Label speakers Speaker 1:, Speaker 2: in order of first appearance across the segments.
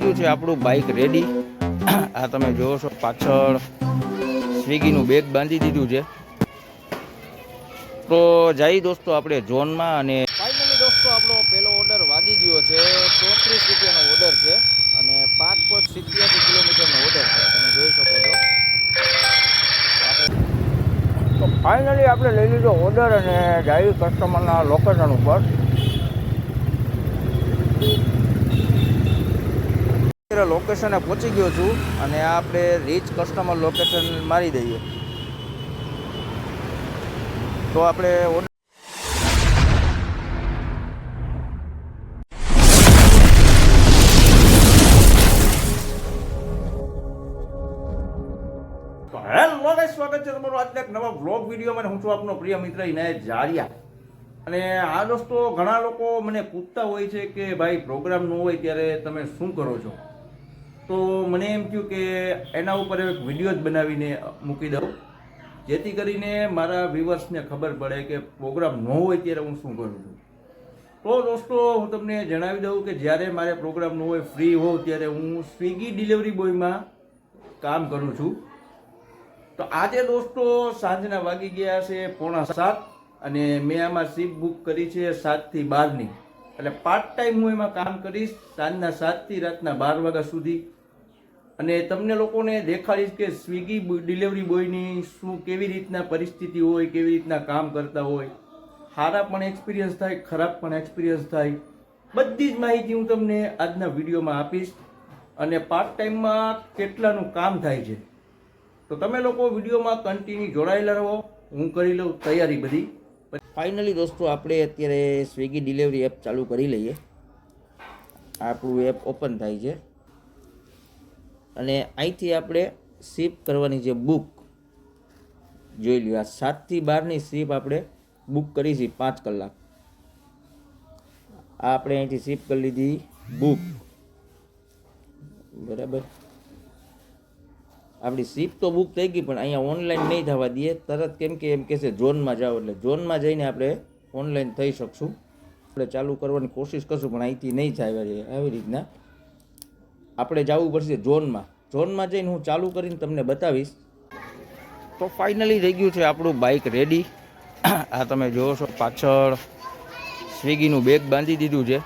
Speaker 1: ગયું છે આપણું બાઇક રેડી। આ તમે જોવો છો પાછળ સ્વિગીનું બેગ બાંધી દીધું છે। તો જઈ દોસ્તો આપણે ઝોનમાં અને ફાઇનલી દોસ્તો આપણો પહેલો ઓર્ડર વાગી ગયો છે। 34 રૂપિયાનો ઓર્ડર છે અને 5.87 કિલોમીટરનો ઓર્ડર છે, તમે જોઈ શકો છો। તો ફાઇનલી આપણે લઈ લીધો ઓર્ડર અને જઈ કસ્ટમરના લોકેશન ઉપર। લોકેશને પહોંચી ગયો છું અને આપણે રીચ કસ્ટમર લોકેશન મારી દઈએ તો આપણે ઓર્ડર હેલો ગાઈસ, સ્વાગત છે તમારું આજના એક નવા વ્લોગ વિડીયોમાં। હું છું આપનો પ્રિય મિત્ર ઇનાયત જારિયા। અને આ દોસ્તો ઘણા લોકો મને પૂછતા હોય છે કે ભાઈ પ્રોગ્રામ ન હોય ત્યારે તમે શું કરો છો? તો મને એમ થયું કે એના ઉપર એક વિડીયો જ બનાવીને મૂકી દઉં, જેથી કરીને મારા વ્યુઅર્સને ખબર પડે કે પ્રોગ્રામ ન હોય ત્યારે હું શું કરું છું। તો દોસ્તો હું તમને જણાવી દઉં કે જ્યારે મારે પ્રોગ્રામ ન હોય, ફ્રી હોઉં, ત્યારે હું સ્વિગી ડિલિવરી બોયમાં કામ કરું છું। તો આજે દોસ્તો સાંજના વાગી ગયા છે 6:45 અને મેં આમાં સીટ બુક કરી છે 7 થી 12ની, એટલે પાર્ટ ટાઈમ હું એમાં કામ કરીશ સાંજના 7 થી રાતના 12 વાગ્યા સુધી। અને તમને લોકોને દેખાડીશ કે સ્વિગી ડિલિવરી બોયની શું કેવી રીતના પરિસ્થિતિ હોય, કેવી રીતના કામ કરતા હોય, સારા પણ એક્સપિરિયન્સ થાય, ખરાબ પણ એક્સપિરિયન્સ થાય, બધી જ માહિતી હું તમને આજના વિડીયોમાં આપીશ। અને પાર્ટ ટાઈમમાં કેટલાનું કામ થાય છે, તો તમે લોકો વિડીયોમાં કન્ટિન્યુ જોડાયેલા રહો, હું કરી લઉં તૈયારી બધી। ફાઇનલી દોસ્તો આપણે અત્યારે સ્વિગી ડિલિવરી એપ ચાલુ કરી લઈએ। આપણું એપ ઓપન થાય છે અને અહીંથી આપણે શિપ કરવાની છે બુક। જોઈ લ્યો, આ 7 થી 12ની શિપ આપણે બુક કરી છે 5 કલાક। આ આપણે અહીંથી શિપ કરી લીધી બુક, બરાબર। આપણી શિપ તો બુક થઈ ગઈ, પણ અહીંયા ઓનલાઈન નહીં થવા દઈએ તરત, કેમ કે એમ કહેશે ઝોનમાં જાઓ, એટલે ઝોનમાં જઈને આપણે ઓનલાઈન થઈ શકશું। આપણે ચાલુ કરવાની કોશિશ કરશું પણ અહીંથી નહીં થાય આવી રીતના। આપણે જવું પડશે ઝોનમાં જઈને હું ચાલુ કરીને તમને બતાવીશ। તો ફાઇનલી થઈ ગયું છે આપણું બાઇક રેડી। આ તમે જોવો છો પાછળ સ્વિગીનું બેગ બાંધી દીધું છે।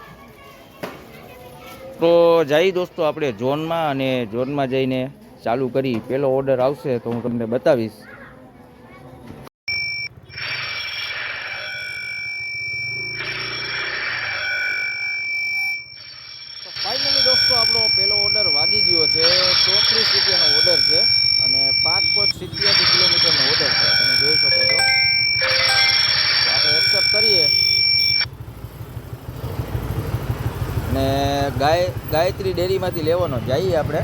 Speaker 1: તો જઈ દોસ્તો આપણે ઝોનમાં અને ઝોનમાં જઈને ચાલુ કરી, પહેલો ઓર્ડર આવશે તો હું તમને બતાવીશ। ફાઇનલી દોસ્તો આપણો પહેલો ઓર્ડર વાગી ગયો છે। 34 રૂપિયાનો ઓર્ડર છે અને 5.87 કિલોમીટરનો ઓર્ડર છે, તમે જોઈ શકો છો। તો આપણે એક્સેપ્ટ કરીએ અને ગાયત્રી ડેરીમાંથી લેવાનો જઈએ આપણે।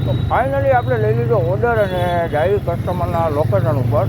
Speaker 1: તો ફાઇનલી આપણે લઈ લીધો ઓર્ડર અને જઈએ કસ્ટમરના લોકેશન ઉપર।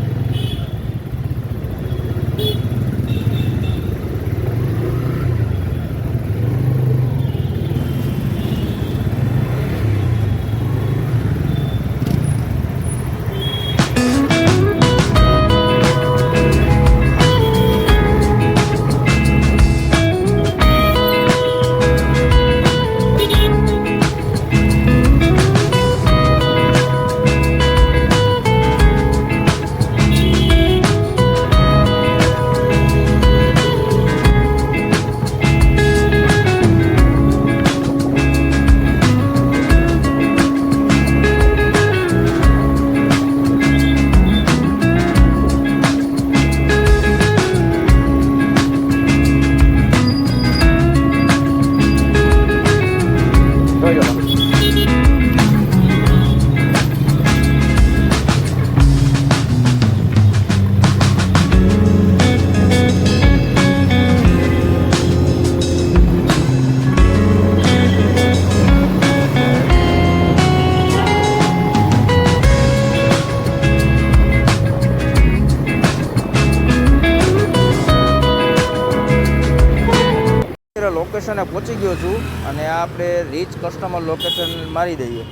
Speaker 1: લોકેશને પહોંચી ગયો છું અને આપણે રીચ કસ્ટમર લોકેશન મારી દઈએ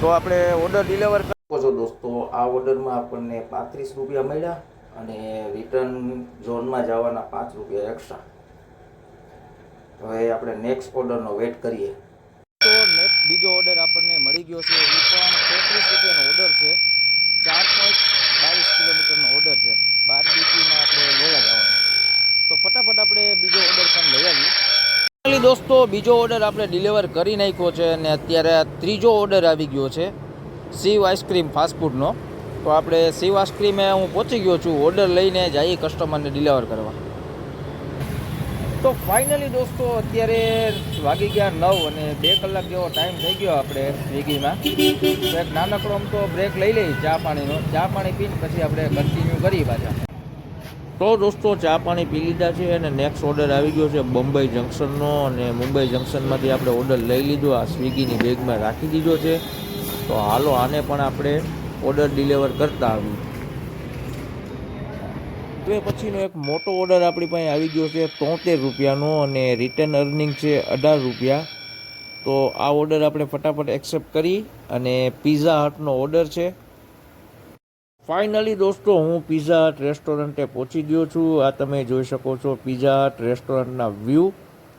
Speaker 1: તો આપણે ઓર્ડર ડિલિવર કરો છો। દોસ્તો આ ઓર્ડરમાં આપણને 35 રૂપિયા મળ્યા અને રિટર્ન ઝોનમાં જવાના 5 રૂપિયા એક્સ્ટ્રા। તો હવે આપણે નેક્સ્ટ ઓર્ડરનો વેટ કરીએ. તો નેક્સ્ટ બીજો ઓર્ડર આપણને મળી ગયો છે. એ પણ 33 રૂપિયાનો ઓર્ડર છે. 4.22 કિલોમીટરનો ઓર્ડર છે. 12 બીટીમાં આપણે લેવા જવાનું. તો ફટાફટ આપણે બીજો ઓર્ડર પણ લઈ આવીએ. દોસ્તો બીજો ઓર્ડર આપણે ડિલિવર કરી નાખ્યો છે અને અત્યારે ત્રીજો ઓર્ડર આવી ગયો છે શિવ આઈસ્ક્રીમ ફાસ્ટફૂડનો. તો આપણે શિવ આઈસ્ક્રીમે હું પહોંચી ગયો છું. ઓર્ડર લઈને જઈએ કસ્ટમરને ડિલિવર કરવા. તો ફાઇનલી દોસ્તો અત્યારે વાગી ગયા 9 અને 2 કલાક જેવો ટાઈમ થઈ ગયો આપણે સ્વિગીમાં. તો એક નાનકડો આમ તો બ્રેક લઈ લઈએ ચા પાણીનો. ચા પાણી પીને પછી આપણે કન્ટિન્યુ કરીએ પાછા. તો દોસ્તો ચા પાણી પી લીધા છે અને નેક્સ્ટ ઓર્ડર આવી ગયો છે મુંબઈ જંકશનનો. અને મુંબઈ જંકશનમાંથી આપણે ઓર્ડર લઈ લીધો. આ સ્વિગીની બેગમાં રાખી દીધો છે. તો હાલો આને પણ આપણે ઓર્ડર ડિલિવર કરતા આવીએ. તો એ પછીનો એક મોટો ઓર્ડર આપણી પાસે આવી ગયો છે 73 રૂપિયાનો અને રિટર્ન અર્નિંગ છે 18 રૂપિયા. તો આ ઓર્ડર આપણે ફટાફટ એક્સેપ્ટ કરી અને પિઝા હટનો ઓર્ડર છે. ફાઇનલી દોસ્તો હું પિઝા હટ રેસ્ટોરન્ટે પહોંચી ગયો છું. આ તમે જોઈ શકો છો પિઝા હટ રેસ્ટોરન્ટના વ્યૂ.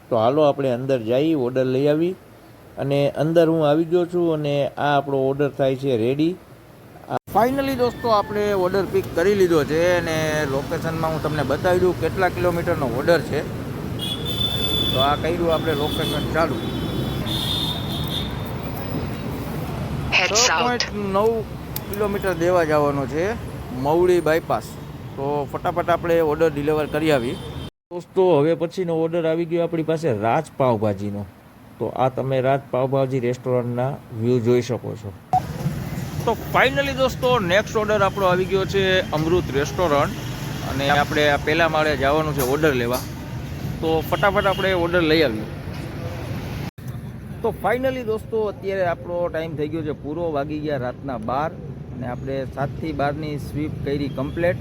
Speaker 1: તો હાલો આપણે અંદર જઈ ઓર્ડર લઈ આવી. અને અંદર હું આવી ગયો છું અને આ આપણો ઓર્ડર થાય છે રેડી. ફાઇનલી દોસ્તો આપણે ઓર્ડર પિક કરી લીધો છે અને લોકેશનમાં હું તમને બતાવી દઉં કેટલા કિલોમીટરનો ઓર્ડર છે. તો આ કર્યું આપણે લોકેશન ચાલુ. 6.9 કિલોમીટર દેવા જવાનો છે મવડી બાયપાસ. તો ફટાફટ આપણે ઓર્ડર ડિલિવર કરી આવી. દોસ્તો હવે પછીનો ઓર્ડર આવી ગયો આપણી પાસે રાજ પાવભાજીનો. તો આ તમે રાજ પાવભાજી રેસ્ટોરન્ટના વ્યૂ જોઈ શકો છો. તો ફાઇનલી દોસ્તો નેક્સ્ટ ઓર્ડર આપણો આવી ગયો છે અમૃત રેસ્ટોરન્ટ. અને આપણે આ પહેલા માળે જવાનું છે ઓર્ડર લેવા. તો ફટાફટ આપણે ઓર્ડર લઈ આવીએ. તો ફાઇનલી દોસ્તો અત્યારે આપણો ટાઈમ થઈ ગયો છે પૂરો. વાગી ગયા રાતના 12 અને આપણે 7 થી 12ની સ્વીપ કરી કમ્પ્લેટ.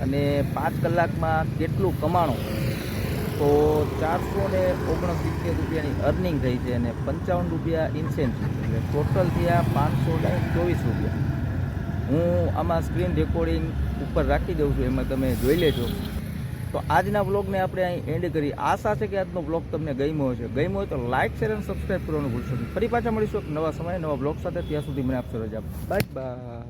Speaker 1: અને 5 કલાકમાં કેટલું કમાણું તો 469 રૂપિયાની અર્નિંગ થઈ છે અને 55 રૂપિયા ઇન્સેન્ટિવ. એટલે ટોટલ થયા 524 રૂપિયા. હું આમાં સ્ક્રીન રેકોર્ડિંગ ઉપર રાખી દઉં છું, એમાં તમે જોઈ લેજો. તો આજના વ્લોગને આપણે અહીં એન્ડ કરી. આશા છે કે આજનો વ્લોગ તમને ગમ્યો હશે. ગમ્યો હોય તો લાઇક શેર અને સબસ્ક્રાઈબ કરવાનું ભૂલશો નહીં. ફરી પાછા મળીશું એક નવા સમયે નવા વ્લોગ સાથે. ત્યાં સુધી મને આપશો રજા. Bye bye.